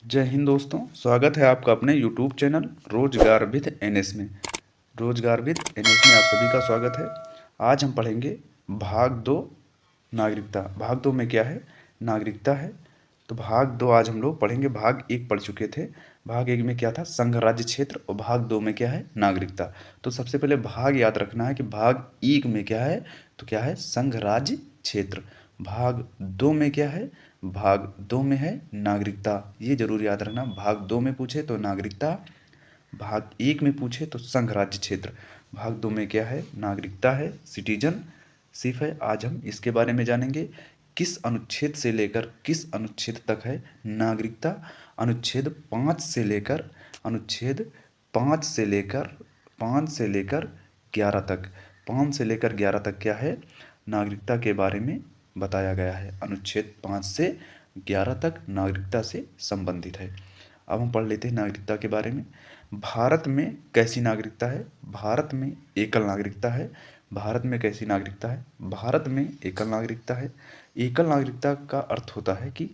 जय हिंद दोस्तों, स्वागत है आपका अपने यूट्यूब चैनल रोजगार विद एनएस में। रोजगार विद एनएस में आप सभी का स्वागत है। आज हम पढ़ेंगे भाग दो, नागरिकता। भाग दो में क्या है? नागरिकता है। तो भाग दो आज हम लोग पढ़ेंगे। भाग एक पढ़ चुके थे। भाग एक में क्या था? संघ राज्य क्षेत्र। और भाग दो में क्या है? नागरिकता। तो सबसे पहले भाग याद रखना है कि भाग एक में क्या है? तो क्या है? संघ राज्य क्षेत्र। भाग दो में क्या है? भाग दो में है नागरिकता। ये जरूर याद रखना। भाग दो में पूछे तो नागरिकता, भाग एक में पूछे तो संघ राज्य क्षेत्र। भाग दो में क्या है? नागरिकता है, सिटीजन शिप है। आज हम इसके बारे में जानेंगे। किस अनुच्छेद से लेकर किस अनुच्छेद तक है नागरिकता? अनुच्छेद पाँच से लेकर 11 तक। 5 से लेकर 11 तक क्या है? नागरिकता के बारे में बताया गया है। अनुच्छेद 5 से 11 तक नागरिकता से संबंधित है। अब हम पढ़ लेते हैं नागरिकता के बारे में। भारत में कैसी नागरिकता है? भारत में एकल नागरिकता है। भारत में कैसी नागरिकता है? भारत में एकल नागरिकता है। एकल नागरिकता का अर्थ होता है कि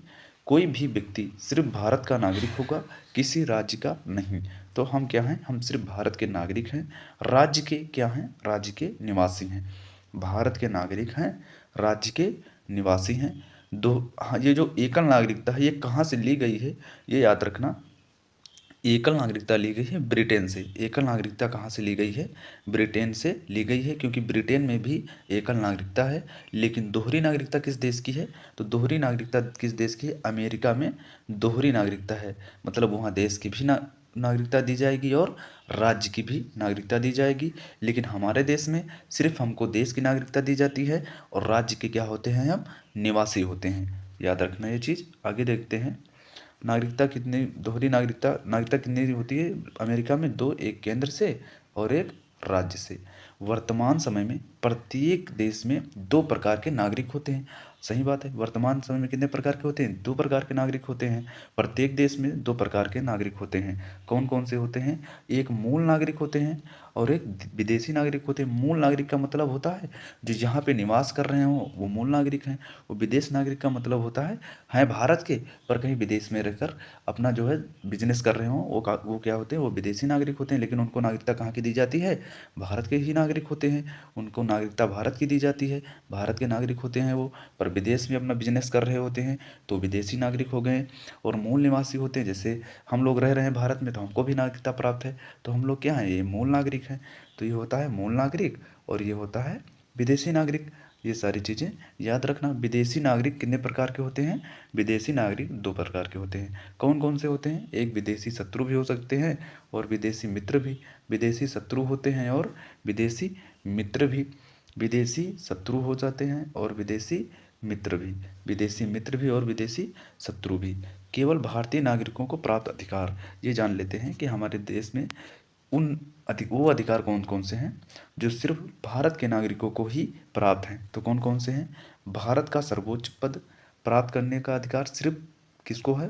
कोई भी व्यक्ति सिर्फ भारत का नागरिक होगा, किसी राज्य का नहीं। तो हम क्या हैं? हम सिर्फ भारत के नागरिक हैं। राज्य के क्या हैं? राज्य के निवासी हैं। भारत के नागरिक हैं, राज्य के निवासी हैं। दो हाँ, ये जो एकल नागरिकता है ये कहाँ से ली गई है? ये याद रखना। एकल नागरिकता ली गई है ब्रिटेन से। एकल नागरिकता कहाँ से ली गई है? ब्रिटेन से ली गई है, क्योंकि ब्रिटेन में भी एकल नागरिकता है। लेकिन दोहरी नागरिकता किस देश की है? तो दोहरी नागरिकता किस देश की है? अमेरिका में दोहरी नागरिकता है। मतलब वहाँ देश की भी नागरिकता दी जाएगी और राज्य की भी नागरिकता दी जाएगी। लेकिन हमारे देश में सिर्फ हमको देश की नागरिकता दी जाती है और राज्य के क्या होते हैं? हम निवासी होते हैं। याद रखना ये चीज़। आगे देखते हैं। नागरिकता कितनी दोहरी नागरिकता कितनी होती है अमेरिका में? दो, एक केंद्र से और एक राज्य से। वर्तमान समय में प्रत्येक देश में दो प्रकार के नागरिक होते हैं। सही बात है। वर्तमान समय में कितने प्रकार के होते हैं? दो प्रकार के नागरिक होते हैं। प्रत्येक देश में दो प्रकार के नागरिक होते हैं। कौन कौन से होते हैं? एक मूल नागरिक होते हैं और एक विदेशी नागरिक होते हैं। मूल नागरिक का मतलब होता है जो यहाँ पे निवास कर रहे हों वो मूल नागरिक हैं। वो विदेश नागरिक का मतलब होता है हैं भारत के पर कहीं विदेश में रहकर अपना जो है बिजनेस कर रहे हों, वो क्या होते हैं? वो विदेशी नागरिक होते हैं। लेकिन उनको नागरिकता कहाँ की दी जाती है? भारत के ही नागरिक होते हैं। उनको नागरिकता भारत की दी जाती है। भारत के नागरिक होते हैं वो, पर विदेश में अपना बिजनेस कर रहे होते हैं तो विदेशी नागरिक हो गए। और मूल निवासी होते हैं, जैसे हम लोग रह रहे हैं भारत में तो हमको भी नागरिकता प्राप्त है, तो हम लोग क्या हैं? ये मूल नागरिक हैं। तो ये होता है मूल नागरिक और ये होता है विदेशी नागरिक। ये सारी चीज़ें याद रखना। विदेशी नागरिक कितने प्रकार के होते हैं? विदेशी नागरिक दो प्रकार के होते हैं। कौन कौन से होते हैं? एक विदेशी शत्रु भी हो सकते हैं और विदेशी मित्र भी। विदेशी शत्रु होते हैं और विदेशी मित्र भी। विदेशी शत्रु हो जाते हैं और विदेशी मित्र भी। विदेशी मित्र भी और विदेशी शत्रु भी। केवल भारतीय नागरिकों को प्राप्त अधिकार। ये जान लेते हैं कि हमारे देश में वो अधिकार कौन कौन से हैं जो सिर्फ भारत के नागरिकों को ही प्राप्त हैं। तो कौन कौन से हैं? भारत का सर्वोच्च पद प्राप्त करने का अधिकार सिर्फ किसको है?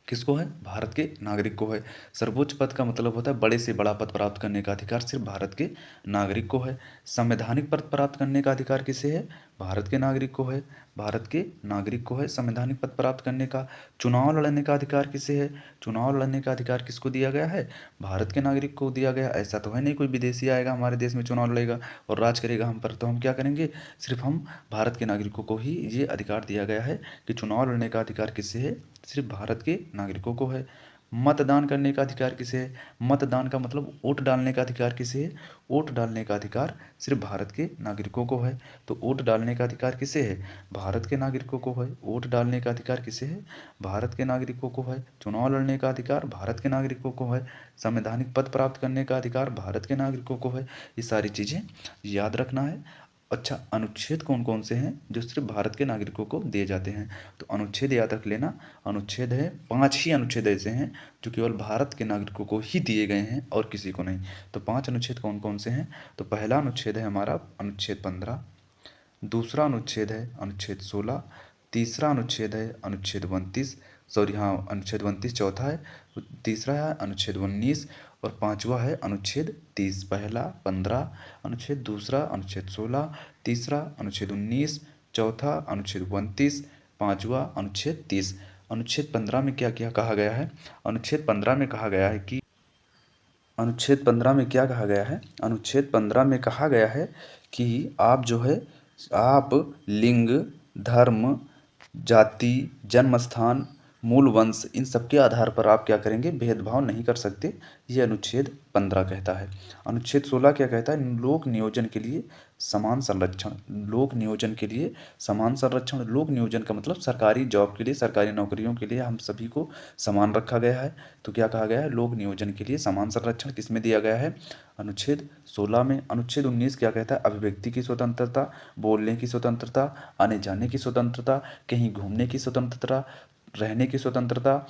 किसको है? भारत के नागरिक को है। सर्वोच्च पद का मतलब होता है बड़े से बड़ा पद प्राप्त करने का अधिकार सिर्फ भारत के नागरिक को है। संवैधानिक पद प्राप्त करने का अधिकार किसे है? भारत के नागरिक को है। भारत के नागरिक को है संवैधानिक पद प्राप्त करने का। चुनाव लड़ने का अधिकार किसे है? चुनाव लड़ने का अधिकार किसको दिया गया है? भारत के नागरिक को दिया गया। ऐसा तो है नहीं कोई विदेशी आएगा हमारे देश में चुनाव लड़ेगा और राज करेगा हम पर, तो हम क्या करेंगे? सिर्फ हम भारत के नागरिकों को ही ये अधिकार दिया गया है कि चुनाव लड़ने का अधिकार किससे है? सिर्फ भारत के नागरिकों को है। मतदान करने का अधिकार किसे है? मतदान का मतलब वोट डालने का अधिकार किसे है? वोट डालने का अधिकार सिर्फ भारत के नागरिकों को है। तो वोट डालने का अधिकार किसे है? भारत के नागरिकों को है। वोट डालने का अधिकार किसे है? भारत के नागरिकों को है। चुनाव लड़ने का अधिकार भारत के नागरिकों को है। संवैधानिक पद प्राप्त करने का अधिकार भारत के नागरिकों को है। ये सारी चीज़ें याद रखना है। अच्छा, अनुच्छेद कौन कौन से हैं जो सिर्फ भारत के नागरिकों को दिए जाते हैं? तो अनुच्छेद याद रख लेना। अनुच्छेद है 5 ही अनुच्छेद ऐसे हैं जो केवल भारत के नागरिकों को ही दिए गए हैं और किसी को नहीं। तो 5 अनुच्छेद कौन कौन से हैं? तो पहला अनुच्छेद है हमारा अनुच्छेद 15। दूसरा अनुच्छेद है अनुच्छेद 16। तीसरा अनुच्छेद है अनुच्छेद 29। सॉरी हाँ, अनुच्छेद 29 चौथा है। तीसरा है अनुच्छेद 19 और पांचवा है अनुच्छेद 30। पहला 15 अनुच्छेद, दूसरा अनुच्छेद 16, तीसरा अनुच्छेद 19, चौथा अनुच्छेद 29, पांचवा अनुच्छेद 30। अनुच्छेद 15 में क्या क्या कहा गया है? अनुच्छेद 15 में कहा गया है कि अनुच्छेद 15 में क्या कहा गया है? अनुच्छेद 15 में कहा गया है कि आप जो है आप लिंग, धर्म, जाति, जन्म स्थान, मूल वंश इन सब के आधार पर आप क्या करेंगे? भेदभाव नहीं कर सकते। ये अनुच्छेद 15 कहता है। अनुच्छेद 16 क्या कहता है? लोक नियोजन के लिए समान संरक्षण। लोक नियोजन के लिए समान संरक्षण। लोक नियोजन का मतलब सरकारी जॉब के लिए, सरकारी नौकरियों के लिए हम सभी को समान रखा गया है। तो क्या कहा गया है? लोक नियोजन के लिए समान संरक्षण किसमें दिया गया है? अनुच्छेद 16 में। अनुच्छेद 19 क्या कहता है? अभिव्यक्ति की स्वतंत्रता, बोलने की स्वतंत्रता, आने जाने की स्वतंत्रता, कहीं घूमने की स्वतंत्रता, रहने की स्वतंत्रता,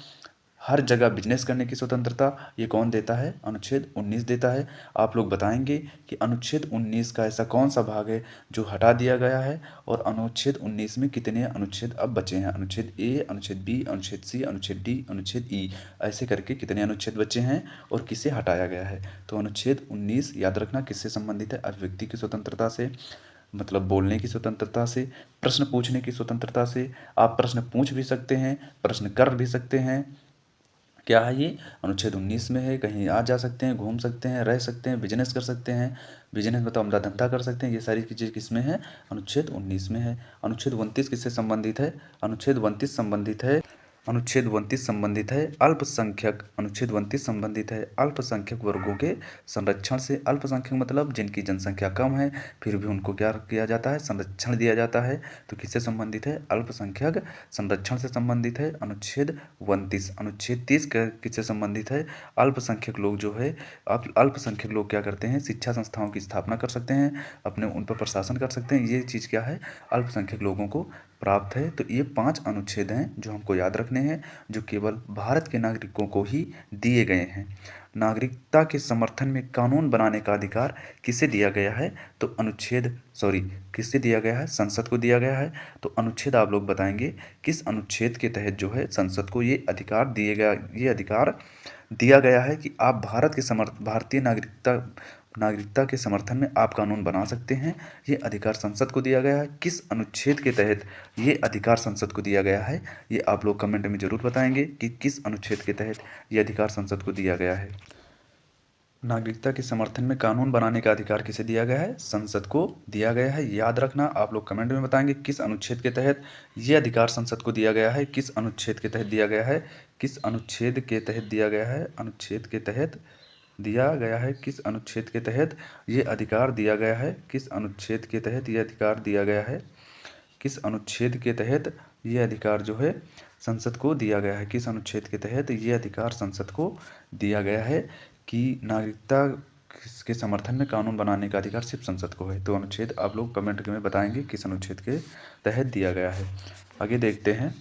हर जगह बिजनेस करने की स्वतंत्रता। ये कौन देता है? अनुच्छेद 19 देता है। आप लोग बताएंगे कि अनुच्छेद 19 का ऐसा कौन सा भाग है जो हटा दिया गया है, और अनुच्छेद 19 में कितने अनुच्छेद अब बचे हैं? अनुच्छेद ए, अनुच्छेद बी, अनुच्छेद सी, अनुच्छेद डी, अनुच्छेद ई, ऐसे करके कितने अनुच्छेद बचे हैं और किसे हटाया गया है? तो अनुच्छेद 19 याद रखना किससे संबंधित है? अभिव्यक्ति की स्वतंत्रता से, मतलब बोलने की स्वतंत्रता से, प्रश्न पूछने की स्वतंत्रता से। आप प्रश्न पूछ भी सकते हैं, प्रश्न कर भी सकते हैं। क्या है ये? अनुच्छेद 19 में है। कहीं आ जा सकते हैं, घूम सकते हैं, रह सकते हैं, बिजनेस कर सकते हैं, बिजनेस मतलब अमदा धंधा कर सकते हैं। ये सारी चीज़ें किस में है? अनुच्छेद 19 में है। अनुच्छेद 29 किससे संबंधित है? अनुच्छेद 29 संबंधित है अनुच्छेद 29 संबंधित है अल्पसंख्यक। अनुच्छेद 29 संबंधित है अल्पसंख्यक वर्गों के संरक्षण से। अल्पसंख्यक मतलब जिनकी जनसंख्या कम है फिर भी उनको क्या किया जाता है? संरक्षण दिया जाता है। तो किससे संबंधित है? अल्पसंख्यक संरक्षण से संबंधित है अनुच्छेद 29। अनुच्छेद 30 किससे संबंधित है? अल्पसंख्यक लोग जो है अल्पसंख्यक लोग क्या करते हैं? शिक्षा संस्थाओं की स्थापना कर सकते हैं, अपने उन पर प्रशासन कर सकते हैं। ये चीज़ क्या है? अल्पसंख्यक लोगों को प्राप्त है। तो ये 5 अनुच्छेद हैं जो हमको याद रखने हैं, जो केवल भारत के नागरिकों को ही दिए गए हैं। नागरिकता के समर्थन में कानून बनाने का अधिकार किसे दिया गया है? तो किससे दिया गया है? संसद को दिया गया है। तो अनुच्छेद आप लोग बताएंगे किस अनुच्छेद के तहत जो है संसद को ये अधिकार दिया गया है कि आप भारतीय नागरिकता के समर्थन में आप कानून बना सकते हैं। ये अधिकार संसद को दिया गया है। किस अनुच्छेद के तहत ये अधिकार संसद को दिया गया है? ये आप लोग कमेंट में ज़रूर बताएंगे कि किस अनुच्छेद के तहत ये अधिकार संसद को दिया गया है। नागरिकता के समर्थन में कानून बनाने का अधिकार किसे दिया गया है? संसद को दिया गया है। याद रखना, आप लोग कमेंट में बताएंगे किस अनुच्छेद के तहत ये अधिकार संसद को दिया गया है, किस अनुच्छेद के तहत दिया गया है, किस अनुच्छेद के तहत दिया गया है, अनुच्छेद के तहत दिया गया है, किस अनुच्छेद के तहत ये अधिकार दिया गया है, किस अनुच्छेद के तहत ये अधिकार दिया गया है, किस अनुच्छेद के तहत ये अधिकार जो है संसद को दिया गया है, किस अनुच्छेद के तहत ये अधिकार संसद को दिया गया है कि नागरिकता के समर्थन में कानून बनाने का अधिकार सिर्फ संसद को है। तो अनुच्छेद आप लोग कमेंट में बताएंगे किस अनुच्छेद के तहत दिया गया है। आगे देखते हैं।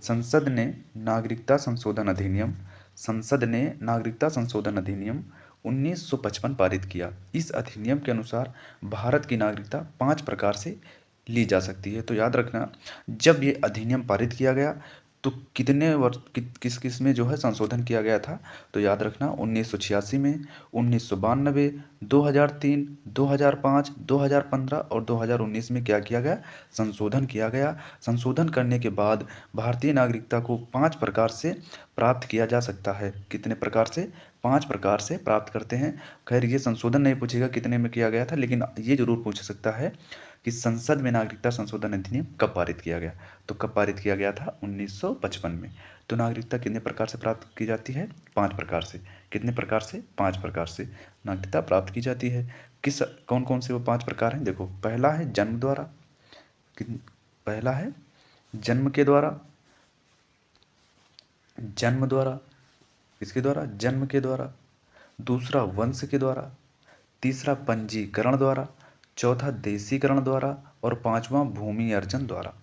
संसद ने नागरिकता संशोधन अधिनियम 1955 पारित किया। इस अधिनियम के अनुसार भारत की नागरिकता 5 प्रकार से ली जा सकती है। तो याद रखना, जब ये अधिनियम पारित किया गया तो कितने वर्ष किस किस में जो है संशोधन किया गया था? तो याद रखना 1986 में, 1992, 2003, 2005, 2015 और 2019 में क्या किया गया? संशोधन किया गया। संशोधन करने के बाद भारतीय नागरिकता को 5 प्रकार से प्राप्त किया जा सकता है। कितने प्रकार से? 5 प्रकार से प्राप्त करते हैं। खैर ये संशोधन नहीं पूछेगा कितने में किया गया था, लेकिन ये जरूर पूछ सकता है कि संसद में नागरिकता संशोधन अधिनियम कब पारित किया गया? तो कब पारित किया गया था? 1955 में। तो नागरिकता कितने प्रकार से प्राप्त की जाती है? 5 प्रकार से। कितने प्रकार से? 5 प्रकार से नागरिकता प्राप्त की जाती है। कौन कौन से वो 5 प्रकार हैं? देखो, पहला है जन्म द्वारा। पहला है जन्म के द्वारा। जन्म द्वारा किसके द्वारा? जन्म के द्वारा। दूसरा वंश के द्वारा। तीसरा पंजीकरण द्वारा। चौथा देशीकरण द्वारा। और 5वां भूमि अर्जन द्वारा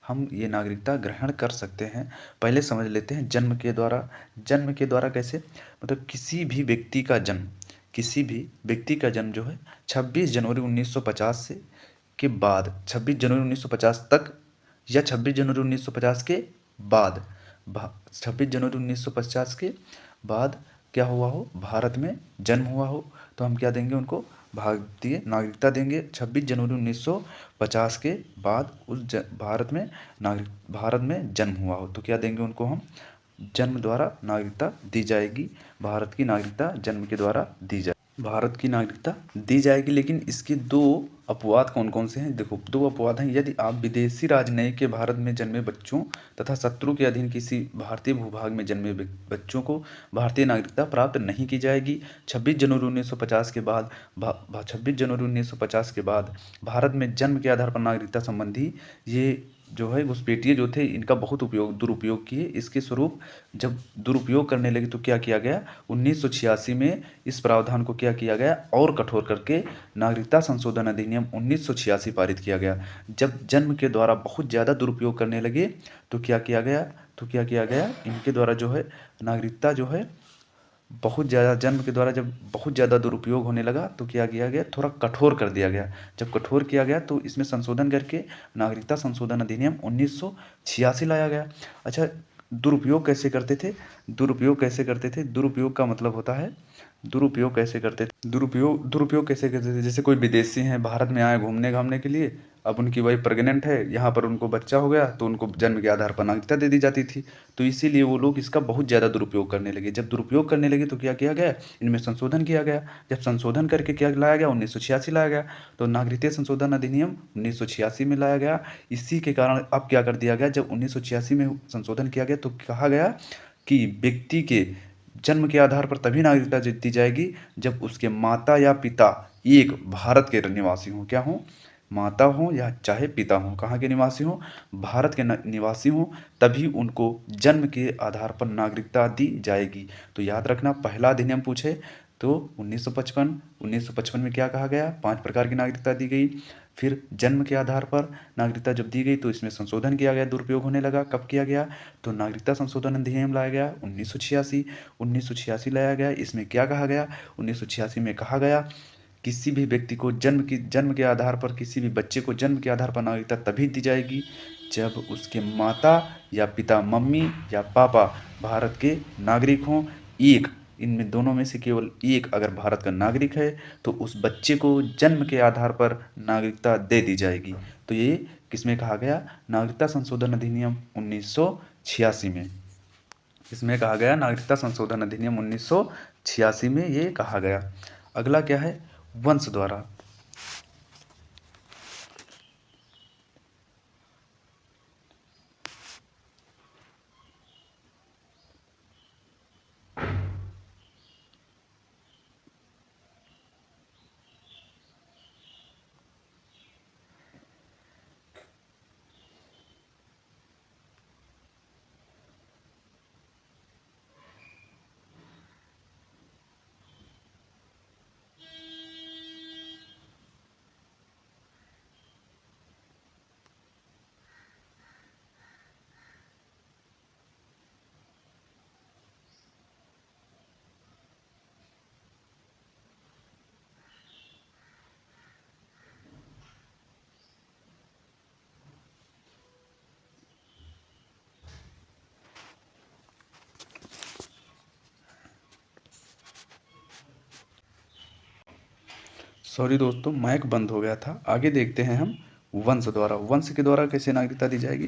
हम ये नागरिकता ग्रहण कर सकते हैं। पहले समझ लेते हैं जन्म के द्वारा। जन्म के द्वारा कैसे? मतलब किसी भी व्यक्ति का जन्म जो है 26 जनवरी 1950 से के बाद, 26 जनवरी 1950 तक या 26 जनवरी 1950 के बाद, 26 जनवरी 1950 के बाद क्या हुआ हो? भारत में जन्म हुआ हो, तो हम क्या देंगे उनको? भारतीय नागरिकता देंगे। 26 जनवरी 1950 के बाद भारत में जन्म हुआ हो तो क्या देंगे उनको हम? जन्म द्वारा नागरिकता दी जाएगी। भारत की नागरिकता जन्म के द्वारा दी जाएगी। भारत की नागरिकता दी जाएगी, लेकिन इसके दो अपवाद कौन कौन से हैं? देखो, दो अपवाद हैं। यदि आप विदेशी राजनयिक के भारत में जन्मे बच्चों तथा शत्रु के अधीन किसी भारतीय भूभाग में जन्मे बच्चों को भारतीय नागरिकता प्राप्त नहीं की जाएगी। 26 जनवरी 1950 के बाद 26 जनवरी 1950 के बाद भारत में जन्म के आधार पर नागरिकता संबंधी ये जो है घुसपैठिए जो थे, इनका बहुत दुरुपयोग किए। इसके स्वरूप जब दुरुपयोग करने लगे तो क्या किया गया? 1986 में इस प्रावधान को क्या किया गया? और कठोर करके नागरिकता संशोधन अधिनियम 1986 पारित किया गया। जब जन्म के द्वारा बहुत ज़्यादा दुरुपयोग करने लगे तो क्या किया गया? इनके द्वारा जो है नागरिकता जो है बहुत ज़्यादा, जन्म के द्वारा जब बहुत ज़्यादा दुरुपयोग होने लगा तो क्या किया गया? थोड़ा कठोर कर दिया गया। जब कठोर किया गया तो इसमें संशोधन करके नागरिकता संशोधन अधिनियम 1986 लाया गया। अच्छा, दुरुपयोग कैसे करते थे? दुरुपयोग का मतलब होता है, दुरुपयोग कैसे करते थे? जैसे कोई विदेशी हैं, भारत में आए घूमने घामने के लिए, अब उनकी वाइफ प्रेग्नेंट है, यहाँ पर उनको बच्चा हो गया तो उनको जन्म के आधार पर नागरिकता दे दी जाती थी। तो इसीलिए वो लोग इसका बहुत ज़्यादा दुरुपयोग करने लगे। जब दुरुपयोग करने लगे तो क्या किया गया? इनमें संशोधन किया गया। जब संशोधन करके क्या लाया गया? 1986 लाया गया। तो नागरिकता संशोधन अधिनियम 1986 में लाया गया। इसी के कारण अब क्या कर दिया गया? जब 1986 में संशोधन किया गया तो कहा गया कि व्यक्ति के जन्म के आधार पर तभी नागरिकता दी जाएगी जब उसके माता या पिता एक भारत के निवासी हों। क्या हों? माता हों या चाहे पिता हों, कहाँ के निवासी हों? भारत के निवासी हों, तभी उनको जन्म के आधार पर नागरिकता दी जाएगी। तो याद रखना, पहला अधिनियम पूछे तो 1955 में क्या कहा गया? 5 प्रकार की नागरिकता दी गई। फिर जन्म के आधार पर नागरिकता जब दी गई तो इसमें संशोधन किया गया, दुरुपयोग होने लगा। कब किया गया? तो नागरिकता संशोधन अधिनियम लाया गया 1986 लाया गया। इसमें क्या कहा गया? 1986 में कहा गया किसी भी व्यक्ति को जन्म के आधार पर, किसी भी बच्चे को जन्म के आधार पर नागरिकता तभी दी जाएगी जब उसके माता या पिता, मम्मी या पापा भारत के नागरिक हों। एक, इनमें दोनों में से केवल एक अगर भारत का नागरिक है तो उस बच्चे को जन्म के आधार पर नागरिकता दे दी जाएगी। तो ये किसमें कहा गया? नागरिकता संशोधन अधिनियम 1986 में। इसमें कहा गया नागरिकता संशोधन अधिनियम 1986 में ये कहा गया। अगला क्या है? वंश द्वारा। सॉरी दोस्तों, माइक बंद हो गया था। आगे देखते हैं हम वंश द्वारा। वंश के द्वारा कैसे नागरिकता दी जाएगी?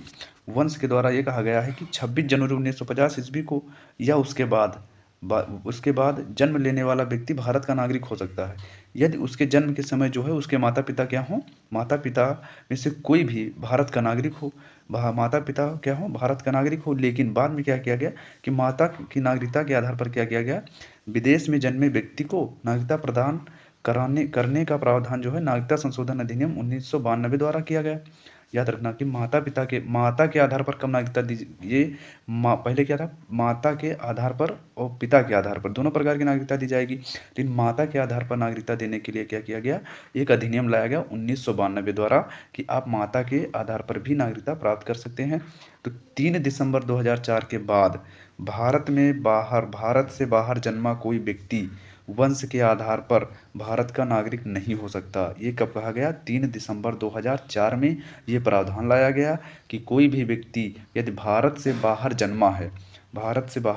वंश के द्वारा ये कहा गया है कि 26 जनवरी 1950 ईस्वी को या उसके बाद जन्म लेने वाला व्यक्ति भारत का नागरिक हो सकता है यदि उसके जन्म के समय जो है उसके माता पिता क्या हों? माता पिता में से कोई भी भारत का नागरिक हो। माता पिता क्या हो? भारत का नागरिक हो। लेकिन बाद में क्या किया गया कि माता की नागरिकता के आधार पर क्या किया गया? विदेश में जन्मे व्यक्ति को नागरिकता प्रदान करने का प्रावधान जो है नागरिकता संशोधन अधिनियम 1992 द्वारा किया गया। याद रखना कि माता के आधार पर कब नागरिकता दी? पहले क्या था? माता के आधार पर और पिता के आधार पर दोनों प्रकार की नागरिकता दी जाएगी। लेकिन माता के आधार पर नागरिकता देने के लिए क्या किया गया? एक अधिनियम लाया गया 1992 द्वारा कि आप माता के आधार पर भी नागरिकता प्राप्त कर सकते हैं। तो 3 दिसंबर 2004 के बाद भारत से बाहर जन्मा कोई व्यक्ति वंश के आधार पर भारत का नागरिक नहीं हो सकता। ये कब कहा गया? 3 दिसंबर 2004 में ये प्रावधान लाया गया कि कोई भी व्यक्ति यदि भारत से बाहर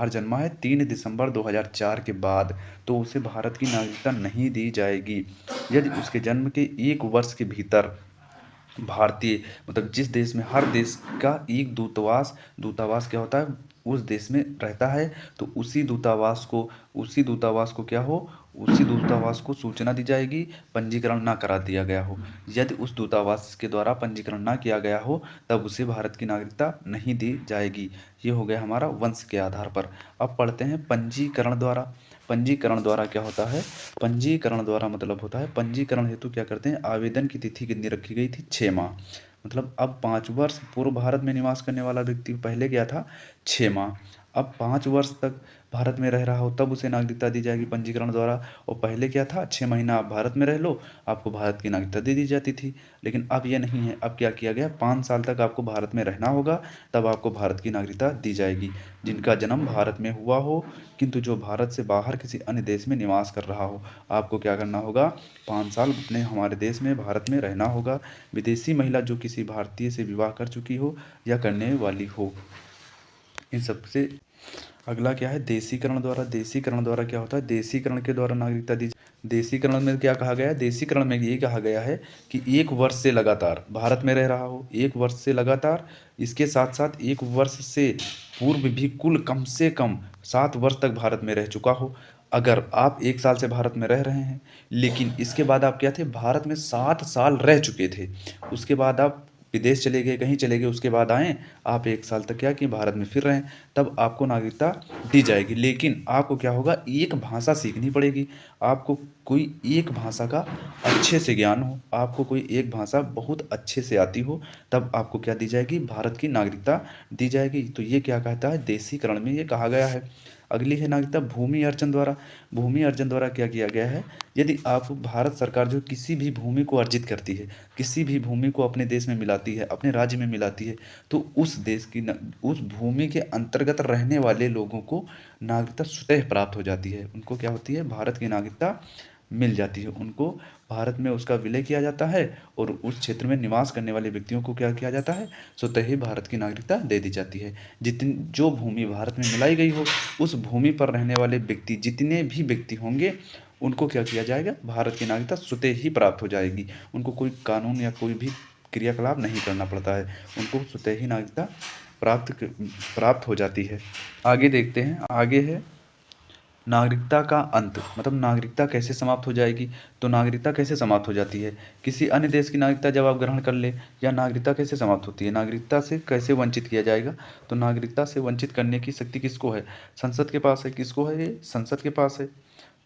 जन्मा है 3 दिसंबर 2004 के बाद, तो उसे भारत की नागरिकता नहीं दी जाएगी। यदि उसके जन्म के 1 वर्ष के भीतर भारतीय, मतलब जिस देश में, हर देश का एक दूतावास क्या होता है, उस देश में रहता है, तो उसी दूतावास को सूचना दी जाएगी, पंजीकरण ना करा दिया गया हो। यदि उस दूतावास के द्वारा पंजीकरण ना किया गया हो, तब उसे भारत की नागरिकता नहीं दी जाएगी। ये हो गया हमारा वंश के आधार पर। अब पढ़ते हैं पंजीकरण द्वारा। पंजीकरण द्वारा क्या होता है? पंजीकरण द्वारा मतलब होता है, पंजीकरण हेतु क्या करते हैं, आवेदन की तिथि कितनी रखी गई थी? 6 माह। मतलब अब 5 वर्ष पूर्व भारत में निवास करने वाला व्यक्ति पहले क्या था? 6 माह। अब 5 वर्ष तक भारत में रह रहा हो तब उसे नागरिकता दी जाएगी पंजीकरण द्वारा। और पहले क्या था? 6 महीना आप भारत में रह लो, आपको भारत की नागरिकता दे दी जाती थी। लेकिन अब ये नहीं है, अब क्या किया गया? 5 साल तक आपको भारत में रहना होगा, तब आपको भारत की नागरिकता दी जाएगी। जिनका जन्म भारत में हुआ हो, किंतु जो भारत से बाहर किसी अन्य देश में निवास कर रहा हो, आपको क्या करना होगा? 5 साल अपने हमारे देश में, भारत में रहना होगा। विदेशी महिला जो किसी भारतीय से विवाह कर चुकी हो या करने वाली हो, इन सबसे। अगला क्या है? देशीकरण द्वारा। देशीकरण द्वारा क्या होता है? देशीकरण के द्वारा नागरिकता दी। देशीकरण में क्या कहा गया है? देशीकरण में ये कहा गया है कि 1 वर्ष से लगातार भारत में रह रहा हो, 1 वर्ष से लगातार, इसके साथ साथ 1 वर्ष से पूर्व भी कुल कम से कम 7 वर्ष तक भारत में रह चुका हो। अगर आप 1 साल से भारत में रह रहे हैं, लेकिन इसके बाद आप क्या थे? भारत में 7 साल रह चुके थे, उसके बाद आप विदेश चले गए, कहीं चले गए, उसके बाद आए, आप 1 साल तक क्या कि भारत में फिर रहे हैं, तब आपको नागरिकता दी जाएगी। लेकिन आपको क्या होगा? एक भाषा सीखनी पड़ेगी। आपको कोई एक भाषा का अच्छे से ज्ञान हो, आपको कोई एक भाषा बहुत अच्छे से आती हो, तब आपको क्या दी जाएगी? भारत की नागरिकता दी जाएगी। तो ये क्या कहता है? देशीकरण में ये कहा गया है। अगली है नागरिकता भूमि अर्जन द्वारा। भूमि अर्जन द्वारा क्या किया गया है? यदि आप, भारत सरकार जो किसी भी भूमि को अर्जित करती है, किसी भी भूमि को अपने देश में मिलाती है, अपने राज्य में मिलाती है, तो उस देश की उस भूमि के अंतर्गत रहने वाले लोगों को नागरिकता स्वतः प्राप्त हो जाती है। उनको क्या होती है? भारत की नागरिकता मिल जाती है। उनको भारत में उसका विलय किया जाता है, और उस क्षेत्र में निवास करने वाले व्यक्तियों को क्या किया जाता है? स्वतः ही भारत की नागरिकता दे दी जाती है। जितनी जो भूमि भारत में मिलाई गई हो, उस भूमि पर रहने वाले व्यक्ति, जितने भी व्यक्ति होंगे, उनको क्या किया जाएगा? भारत की नागरिकता स्वतः ही प्राप्त हो जाएगी। उनको कोई कानून या कोई भी क्रियाकलाप नहीं करना पड़ता है, उनको स्वतः ही नागरिकता प्राप्त हो जाती है। आगे देखते हैं। आगे है नागरिकता का अंत। मतलब नागरिकता कैसे समाप्त हो जाएगी? तो नागरिकता कैसे समाप्त हो जाती है? किसी अन्य देश की नागरिकता जब आप ग्रहण कर ले, या नागरिकता कैसे समाप्त होती है? नागरिकता से कैसे वंचित किया जाएगा? तो नागरिकता से वंचित करने की शक्ति किसको है? संसद के पास है। किसको है? ये संसद के पास है।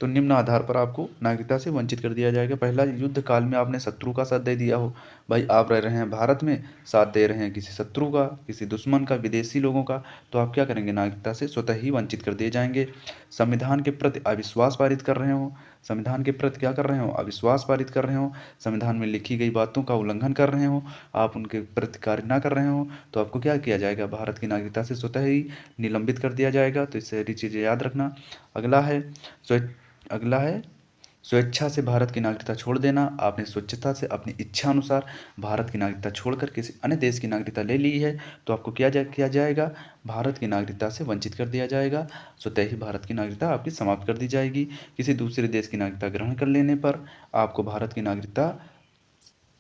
तो निम्न आधार पर आपको नागरिकता से वंचित कर दिया जाएगा। पहला, युद्ध काल में आपने शत्रु का साथ दे दिया हो। भाई आप रह रहे हैं भारत में, साथ दे रहे हैं किसी शत्रु का, किसी दुश्मन का, विदेशी लोगों का, तो आप क्या करेंगे? नागरिकता से स्वतः ही वंचित कर दिए जाएंगे। संविधान के प्रति अविश्वास पारित कर रहे हो, संविधान के प्रति क्या कर रहे हो? अविश्वास पारित कर रहे हो, संविधान में लिखी गई बातों का उल्लंघन कर रहे हो, आप उनके प्रति कार्य ना कर रहे हो, तो आपको क्या किया जाएगा? भारत की नागरिकता से स्वतः ही निलंबित कर दिया जाएगा। तो इससे सारी चीज़ें याद रखना। अगला है स्व अगला है स्वेच्छा से भारत की नागरिकता छोड़ देना। आपने स्वच्छता से अपनी इच्छा अनुसार भारत की नागरिकता छोड़कर किसी अन्य देश की नागरिकता ले ली है, तो आपको किया जाएगा? भारत की नागरिकता से वंचित कर दिया जाएगा। स्वतः ही भारत की नागरिकता आपकी समाप्त कर दी जाएगी। किसी दूसरे देश की नागरिकता ग्रहण कर लेने पर आपको भारत की नागरिकता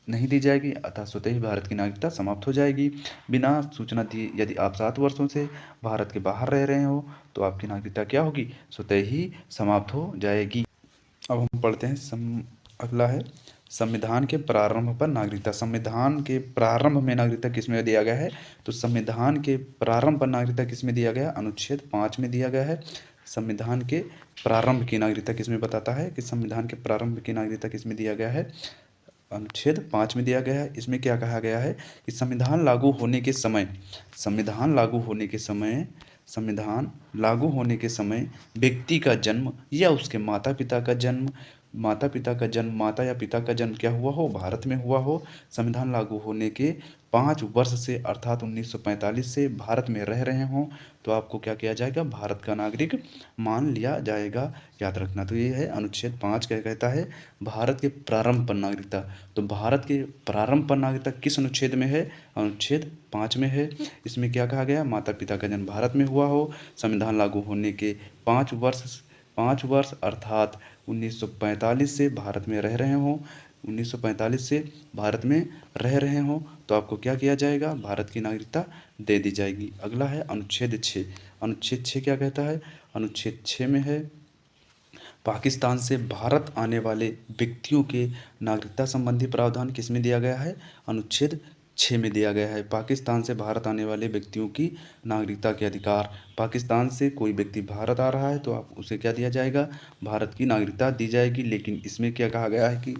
नहीं दी जाएगी, अतः स्वतः ही भारत की नागरिकता समाप्त हो जाएगी। बिना सूचना दिए यदि आप 7 वर्षों से भारत के बाहर रह रहे हो, तो आपकी नागरिकता क्या होगी? स्वतः ही समाप्त हो जाएगी। अब हम पढ़ते हैं। अगला है संविधान के प्रारंभ पर नागरिकता। संविधान के प्रारंभ में नागरिकता किस में दिया गया है? तो संविधान के प्रारंभ पर नागरिकता किस में दिया गया? अनुच्छेद 5 में दिया गया है। संविधान के प्रारंभ की नागरिकता किस में बताता है कि संविधान के प्रारंभ की नागरिकता किस में दिया गया है? अनुच्छेद 5 में दिया गया है। इसमें क्या कहा गया है कि संविधान लागू होने के समय, संविधान लागू होने के समय व्यक्ति का जन्म या उसके माता पिता का जन्म माता पिता का जन्म, माता या पिता का जन्म क्या हुआ हो, भारत में हुआ हो, संविधान लागू होने के 5 वर्ष से अर्थात 1945 से भारत में रह रहे हों, तो आपको क्या किया जाएगा, भारत का नागरिक मान लिया जाएगा। याद रखना। तो ये है अनुच्छेद 5 क्या कहता है, भारत के प्रारंभ पर नागरिकता। तो भारत के प्रारंभ पर नागरिकता किस अनुच्छेद में है, अनुच्छेद 5 में है। इसमें क्या कहा गया, माता पिता का जन्म भारत में हुआ हो, संविधान लागू होने के 5 वर्ष अर्थात 1945 से भारत में रह रहे हों, 1945 से भारत में रह रहे हों, तो आपको क्या किया जाएगा, भारत की नागरिकता दे दी जाएगी। अगला है अनुच्छेद 6। अनुच्छेद 6 क्या कहता है, अनुच्छेद 6 में है पाकिस्तान से भारत आने वाले व्यक्तियों के नागरिकता संबंधी प्रावधान किस में दिया गया है, अनुच्छेद 6 में दिया गया है। पाकिस्तान से भारत आने वाले व्यक्तियों की नागरिकता के अधिकार। पाकिस्तान से कोई व्यक्ति भारत आ रहा है तो आप उसे क्या दिया जाएगा, भारत की नागरिकता दी जाएगी। लेकिन इसमें क्या कहा गया है कि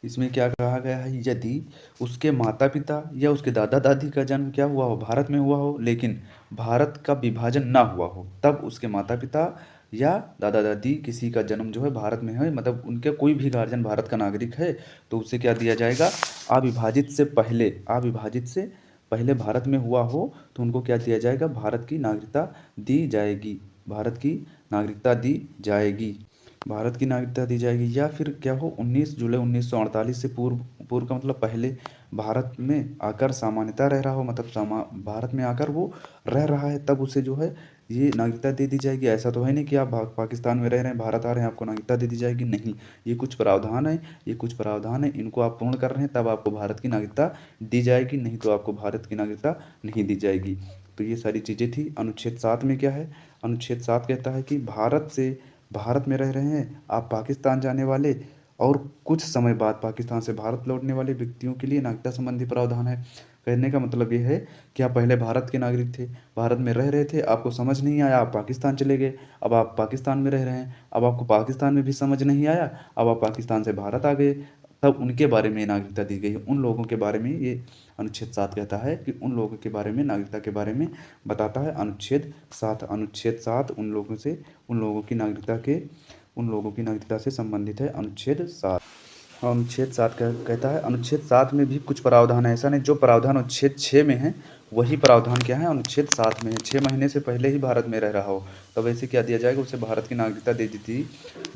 इसमें क्या कहा गया है, यदि उसके माता पिता या उसके दादा दादी का जन्म क्या हुआ हो, भारत में हुआ हो, लेकिन भारत का विभाजन ना हुआ हो, तब उसके माता पिता या दादा दादी किसी का जन्म जो है भारत में है, मतलब उनके कोई भी गार्जियन भारत का नागरिक है, तो उसे क्या दिया जाएगा, अविभाजित से पहले भारत में हुआ हो तो उनको क्या दिया जाएगा, भारत की नागरिकता दी जाएगी। भारत की नागरिकता दी जाएगी। भारत की नागरिकता दी जाएगी। या फिर क्या हो, 19 जुलाई 1948 से पूर्व, पूर्व का मतलब पहले भारत में आकर सामान्यता रह रहा हो, मतलब भारत में आकर वो रह रहा है, तब उसे जो है ये नागरिकता दे दी जाएगी। ऐसा तो है नहीं कि आप पाकिस्तान में रह रहे हैं, भारत आ रहे हैं, आपको नागरिकता दे दी जाएगी, नहीं। ये कुछ प्रावधान है, इनको आप पूर्ण कर रहे हैं तब आपको भारत की नागरिकता दी जाएगी, नहीं तो आपको भारत की नागरिकता नहीं दी जाएगी। तो ये सारी चीज़ें थी। अनुच्छेद 7 में क्या है, अनुच्छेद 7 कहता है कि भारत में रह रहे हैं, आप पाकिस्तान जाने वाले और कुछ समय बाद पाकिस्तान से भारत लौटने वाले व्यक्तियों के लिए नागरिकता संबंधी प्रावधान है। कहने का मतलब ये है कि आप पहले भारत के नागरिक थे, भारत में रह रहे थे, आपको समझ नहीं आया, आप पाकिस्तान चले गए, अब आप पाकिस्तान में रह रहे हैं, अब आपको पाकिस्तान में भी समझ नहीं आया, अब आप पाकिस्तान से भारत आ गए, तब उनके बारे में नागरिकता दी गई है। उन लोगों के बारे में ये अनुच्छेद 7 कहता है कि उन लोगों के बारे में, नागरिकता के बारे में बताता है अनुच्छेद 7। अनुच्छेद 7 उन लोगों की नागरिकता से संबंधित है, अनुच्छेद 7। अनुच्छेद 7 कहता है, अनुच्छेद 7 में भी कुछ प्रावधान है, ऐसा नहीं जो प्रावधान अनुच्छेद 6 में है वही प्रावधान क्या है, अनुच्छेद 7 में है। 6 महीने से पहले ही भारत में रह रहा हो तब ऐसे क्या दिया जाएगा, उसे भारत की नागरिकता दे दी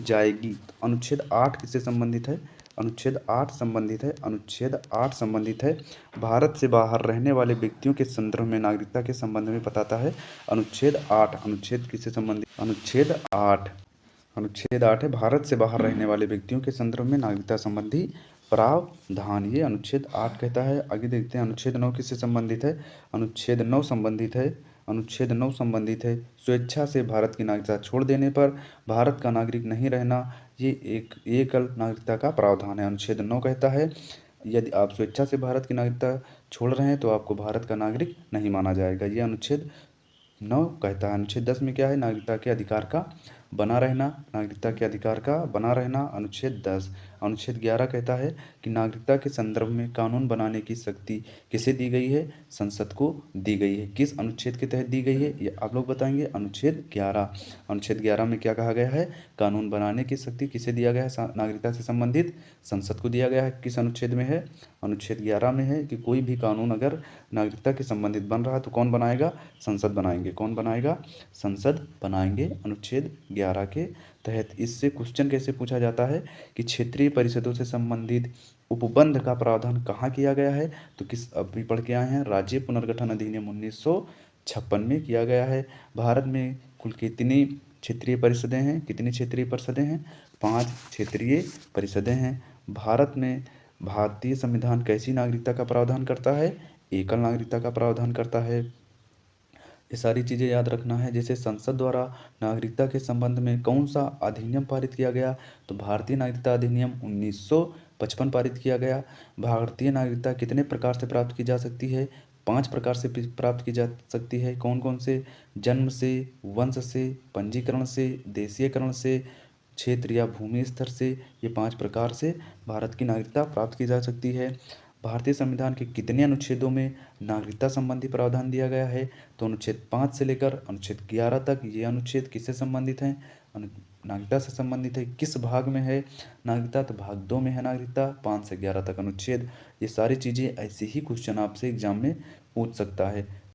जाएगी। अनुच्छेद 8 किससे संबंधित है, अनुच्छेद 8 संबंधित है, अनुच्छेद 8 संबंधित है भारत से बाहर रहने वाले व्यक्तियों के संदर्भ में नागरिकता के संबंध में बताता है। अनुच्छेद 8, अनुच्छेद किससे संबंधित, अनुच्छेद 8 है भारत से बाहर रहने वाले व्यक्तियों के संदर्भ में नागरिकता संबंधी प्रावधान, ये अनुच्छेद 8 कहता है। आगे देखते हैं अनुच्छेद 9 किससे संबंधित है, अनुच्छेद 9 संबंधित है स्वेच्छा से भारत की नागरिकता छोड़ देने पर भारत का नागरिक नहीं रहना, ये एक एकल नागरिकता का प्रावधान है। अनुच्छेद 9 कहता है यदि आप स्वेच्छा से भारत की नागरिकता छोड़ रहे हैं तो आपको भारत का नागरिक नहीं माना जाएगा, ये अनुच्छेद 9 कहता है। अनुच्छेद 10 में क्या है, नागरिकता के अधिकार का बना रहना, नागरिकता के अधिकार का बना रहना, अनुच्छेद 10। अनुच्छेद 11 कहता है कि नागरिकता के संदर्भ में कानून बनाने की शक्ति किसे दी गई है, संसद को दी गई है। किस अनुच्छेद के तहत दी गई है ये आप लोग बताएंगे, अनुच्छेद 11। अनुच्छेद 11 में क्या कहा गया है, कानून बनाने की शक्ति किसे दिया गया है, नागरिकता से संबंधित संसद को दिया गया है। किस अनुच्छेद में है, अनुच्छेद 11 में है कि कोई भी कानून अगर नागरिकता के संबंधित बन रहा है तो कौन बनाएगा, संसद बनाएंगे। कौन बनाएगा, संसद बनाएंगे, अनुच्छेद 11 के तहत। इससे क्वेश्चन कैसे पूछा जाता है कि क्षेत्रीय परिषदों से संबंधित उपबंध का प्रावधान कहाँ किया गया है, तो किस अभी पढ़ के आए हैं, राज्य पुनर्गठन अधिनियम 1956 में किया गया है। भारत में कुल कितनी क्षेत्रीय परिषदें हैं, 5 क्षेत्रीय परिषदें हैं। भारत में भारतीय संविधान कैसी नागरिकता का प्रावधान करता है, एकल नागरिकता का प्रावधान करता है। ये सारी चीज़ें याद रखना है। जैसे संसद द्वारा नागरिकता के संबंध में कौन सा अधिनियम पारित किया गया, तो भारतीय नागरिकता अधिनियम 1955 पारित किया गया। भारतीय नागरिकता कितने प्रकार से प्राप्त की जा सकती है, 5 प्रकार से प्राप्त की जा सकती है। कौन कौन से? जन्म से, वंश से, पंजीकरण से, देशीयकरण से, क्षेत्र या भूमि स्तर से। ये 5 प्रकार से भारत की नागरिकता प्राप्त की जा सकती है। भारतीय संविधान के कितने अनुच्छेदों में नागरिकता संबंधी प्रावधान दिया गया है? तो अनुच्छेद 5 से लेकर अनुच्छेद 11 तक। ये अनुच्छेद किससे संबंधित हैं? नागरिकता से संबंधित है। किस भाग में है नागरिकता? तो भाग 2 में है नागरिकता। 5 से 11 तक अनुच्छेद। ये सारी चीज़ें ऐसे ही क्वेश्चन आपसे एग्जाम में पूछ सकता है।